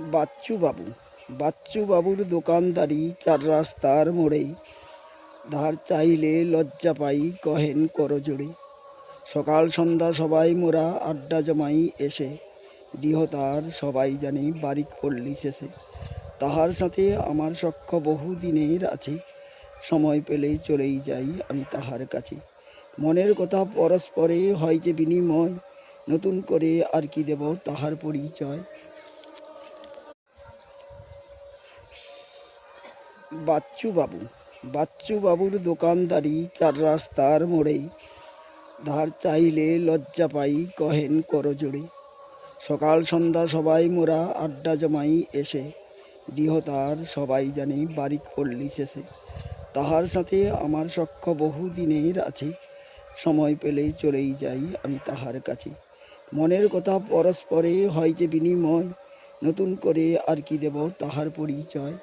বাচ্চু বাবুর দোকানদারি চার রাস্তার মোড়ে, ধার চাইলে লজ্জা পাই কহেন করজোড়ে। সকাল সন্ধ্যা সবাই মোরা আড্ডা জমাই এসে, গৃহতার সবাই জানি বারিক পল্লী শেষে। তাহার সাথে আমার সখ্য বহু দিনের আছে, সময় পেলেই চলেই যাই আমি তাহার কাছে। মনের কথা পরস্পরে হয় যে বিনিময়, নতুন করে আর কি দেব তাহার পরিচয়। বাচ্চু বাবুর দোকানদারি চার রাস্তার মোড়ে, ধার চাইলে লজ্জা পাই কহেন করজোড়ে। সকাল সন্ধ্যা সবাই মোরা আড্ডা জমাই এসে, গৃহতার সবাই জানি বারিক পল্লী শেষে। তাহার সাথে আমার সখ্য বহু দিনের আছে, সময় পেলেই চলেই যাই আমি তাহার কাছে। মনের কথা পরস্পরে হয় যে বিনিময়, নতুন করে আর কি দেব তাহার পরিচয়।